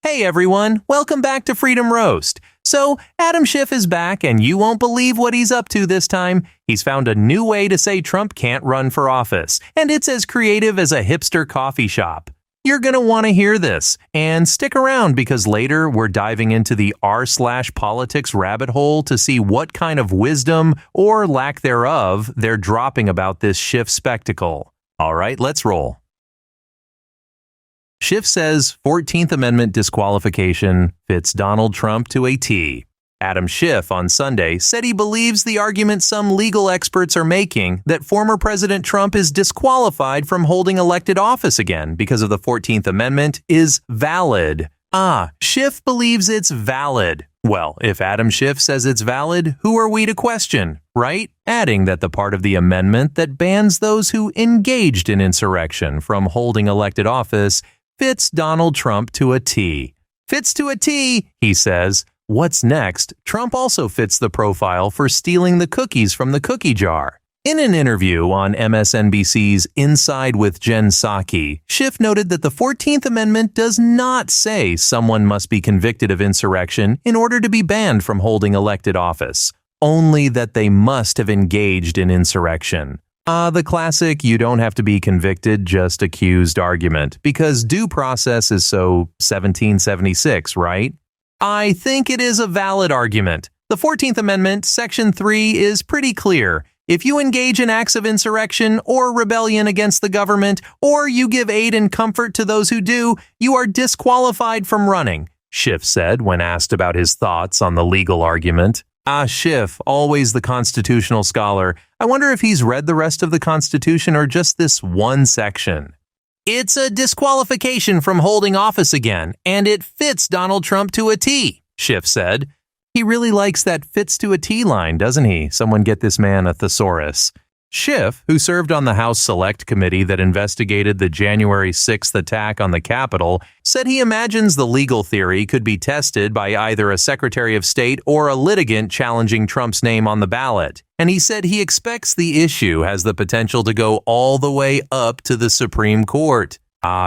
Hey everyone, welcome back to Freedom Roast. So, Adam Schiff is back and you won't believe what he's up to this time. He's found a new way to say Trump can't run for office, and it's as creative as a hipster coffee shop. You're going to want to hear this, and stick around because later we're diving into the r/politics rabbit hole to see what kind of wisdom, or lack thereof, they're dropping about this Schiff spectacle. All right, let's roll. Schiff says 14th Amendment disqualification fits Donald Trump to a T. Adam Schiff on Sunday said he believes the argument some legal experts are making that former President Trump is disqualified from holding elected office again because of the 14th Amendment is valid. Schiff believes it's valid. Well, if Adam Schiff says it's valid, who are we to question, right? Adding that the part of the amendment that bans those who engaged in insurrection from holding elected office fits Donald Trump to a T. Fits to a T, he says. What's next? Trump also fits the profile for stealing the cookies from the cookie jar. In an interview on MSNBC's Inside with Jen Psaki, Schiff noted that the 14th Amendment does not say someone must be convicted of insurrection in order to be banned from holding elected office, only that they must have engaged in insurrection. The classic you don't have to be convicted, just accused argument, because due process is so 1776, right? I think it is a valid argument. The 14th Amendment, Section 3, is pretty clear. If you engage in acts of insurrection or rebellion against the government, or you give aid and comfort to those who do, you are disqualified from running, Schiff said when asked about his thoughts on the legal argument. Schiff, always the constitutional scholar. I wonder if he's read the rest of the Constitution or just this one section. It's a disqualification from holding office again, and it fits Donald Trump to a T, Schiff said. He really likes that fits to a T line, doesn't he? Someone get this man a thesaurus. Schiff, who served on the House Select Committee that investigated the January 6th attack on the Capitol, said he imagines the legal theory could be tested by either a Secretary of State or a litigant challenging Trump's name on the ballot. And he said he expects the issue has the potential to go all the way up to the Supreme Court.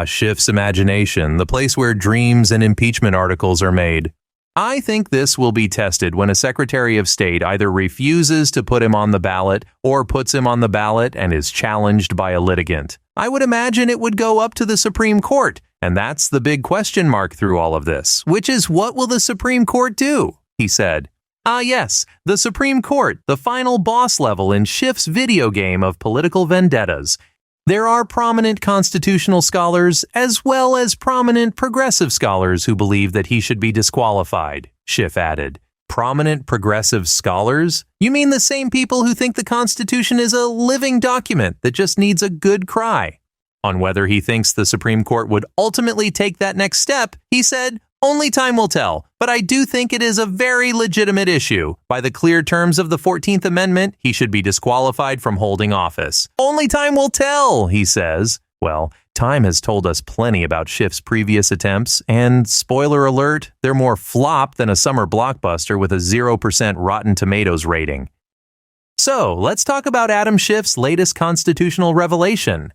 Schiff's imagination, the place where dreams and impeachment articles are made. I think this will be tested when a Secretary of State either refuses to put him on the ballot or puts him on the ballot and is challenged by a litigant. I would imagine it would go up to the Supreme Court, and that's the big question mark through all of this, which is what will the Supreme Court do? He said. Yes, the Supreme Court, the final boss level in Schiff's video game of political vendettas. There are prominent constitutional scholars as well as prominent progressive scholars who believe that he should be disqualified, Schiff added. Prominent progressive scholars? You mean the same people who think the Constitution is a living document that just needs a good cry? On whether he thinks the Supreme Court would ultimately take that next step, he said, only time will tell, but I do think it is a very legitimate issue. By the clear terms of the 14th Amendment, he should be disqualified from holding office. Only time will tell, he says. Well, time has told us plenty about Schiff's previous attempts, and spoiler alert, they're more flop than a summer blockbuster with a 0% Rotten Tomatoes rating. So, let's talk about Adam Schiff's latest constitutional revelation.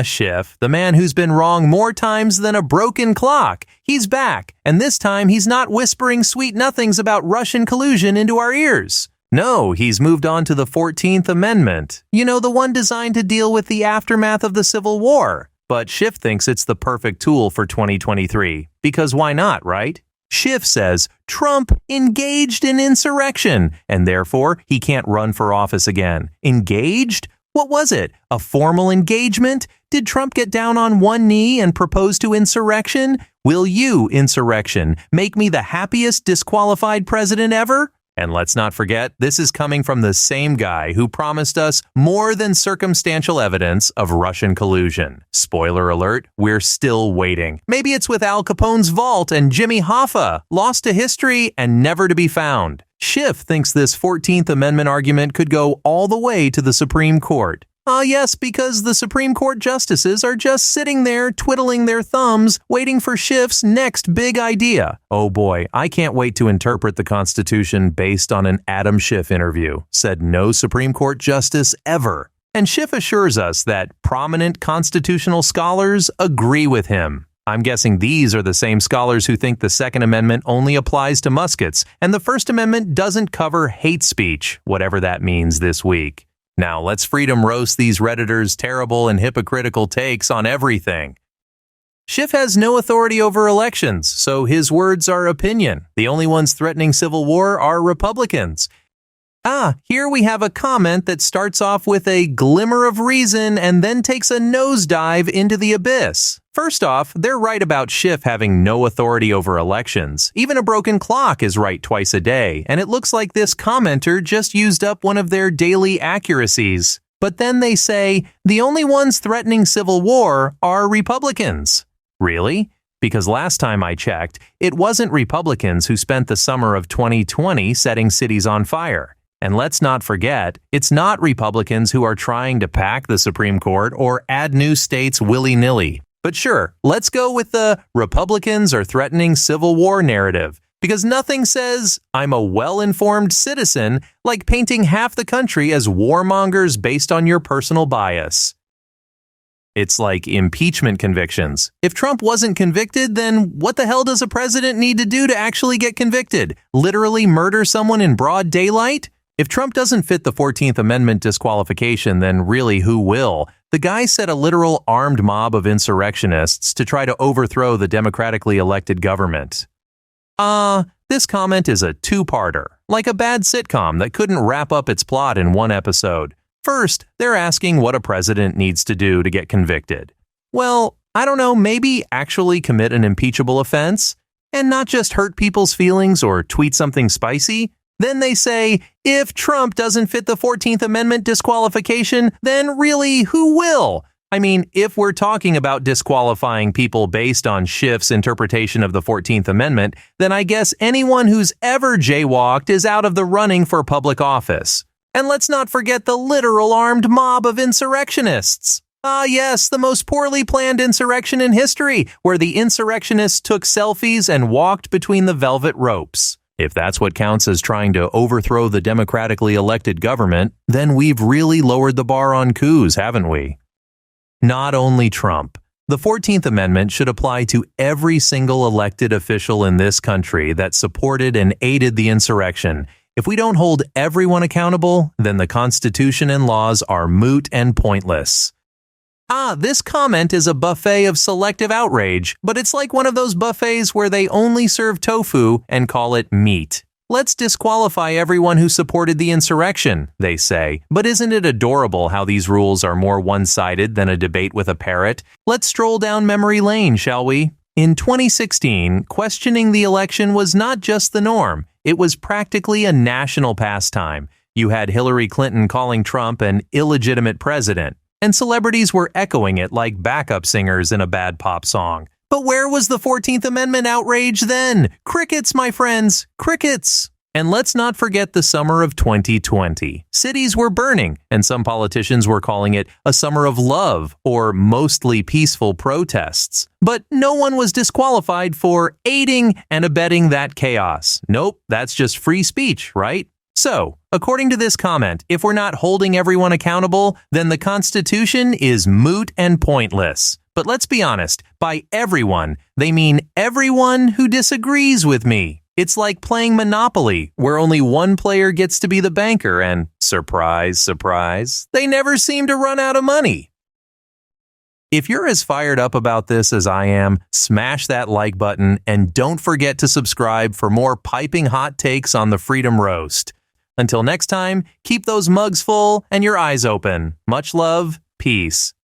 Schiff, the man who's been wrong more times than a broken clock. He's back, and this time he's not whispering sweet nothings about Russian collusion into our ears. No, he's moved on to the 14th Amendment. You know, the one designed to deal with the aftermath of the Civil War. But Schiff thinks it's the perfect tool for 2023. Because why not, right? Schiff says Trump engaged in insurrection, and therefore he can't run for office again. Engaged? What was it? A formal engagement? Did Trump get down on one knee and propose to insurrection? Will you, insurrection, make me the happiest disqualified president ever? And let's not forget, this is coming from the same guy who promised us more than circumstantial evidence of Russian collusion. Spoiler alert, we're still waiting. Maybe it's with Al Capone's vault and Jimmy Hoffa, lost to history and never to be found. Schiff thinks this 14th Amendment argument could go all the way to the Supreme Court. Yes, because the Supreme Court justices are just sitting there twiddling their thumbs, waiting for Schiff's next big idea. Oh boy, I can't wait to interpret the Constitution based on an Adam Schiff interview, said no Supreme Court justice ever. And Schiff assures us that prominent constitutional scholars agree with him. I'm guessing these are the same scholars who think the Second Amendment only applies to muskets, and the First Amendment doesn't cover hate speech, whatever that means this week. Now, let's freedom roast these Redditors' terrible and hypocritical takes on everything. Schiff has no authority over elections, so his words are opinion. The only ones threatening civil war are Republicans. Here we have a comment that starts off with a glimmer of reason and then takes a nosedive into the abyss. First off, they're right about Schiff having no authority over elections. Even a broken clock is right twice a day, and it looks like this commenter just used up one of their daily accuracies. But then they say, the only ones threatening civil war are Republicans. Really? Because last time I checked, it wasn't Republicans who spent the summer of 2020 setting cities on fire. And let's not forget, it's not Republicans who are trying to pack the Supreme Court or add new states willy-nilly. But sure, let's go with the Republicans are threatening civil war narrative, because nothing says, I'm a well-informed citizen, like painting half the country as warmongers based on your personal bias. It's like impeachment convictions. If Trump wasn't convicted, then what the hell does a president need to do to actually get convicted? Literally murder someone in broad daylight? If Trump doesn't fit the 14th Amendment disqualification, then really who will? The guy set a literal armed mob of insurrectionists to try to overthrow the democratically elected government. This comment is a two-parter, like a bad sitcom that couldn't wrap up its plot in one episode. First, they're asking what a president needs to do to get convicted. Well, I don't know, maybe actually commit an impeachable offense, and not just hurt people's feelings or tweet something spicy. Then they say, if Trump doesn't fit the 14th Amendment disqualification, then really, who will? I mean, if we're talking about disqualifying people based on Schiff's interpretation of the 14th Amendment, then I guess anyone who's ever jaywalked is out of the running for public office. And let's not forget the literal armed mob of insurrectionists. Yes, the most poorly planned insurrection in history, where the insurrectionists took selfies and walked between the velvet ropes. If that's what counts as trying to overthrow the democratically elected government, then we've really lowered the bar on coups, haven't we? Not only Trump. The 14th Amendment should apply to every single elected official in this country that supported and aided the insurrection. If we don't hold everyone accountable, then the Constitution and laws are moot and pointless. This comment is a buffet of selective outrage, but it's like one of those buffets where they only serve tofu and call it meat. Let's disqualify everyone who supported the insurrection, they say. But isn't it adorable how these rules are more one-sided than a debate with a parrot? Let's stroll down memory lane, shall we? In 2016, questioning the election was not just the norm. It was practically a national pastime. You had Hillary Clinton calling Trump an illegitimate president, and celebrities were echoing it like backup singers in a bad pop song. But where was the 14th Amendment outrage then? Crickets, my friends, crickets. And let's not forget the summer of 2020. Cities were burning, and some politicians were calling it a summer of love or mostly peaceful protests. But no one was disqualified for aiding and abetting that chaos. Nope, that's just free speech, right? So, according to this comment, if we're not holding everyone accountable, then the Constitution is moot and pointless. But let's be honest, by everyone, they mean everyone who disagrees with me. It's like playing Monopoly, where only one player gets to be the banker and, surprise, surprise, they never seem to run out of money. If you're as fired up about this as I am, smash that like button and don't forget to subscribe for more piping hot takes on the Freedom Roast. Until next time, keep those mugs full and your eyes open. Much love, peace,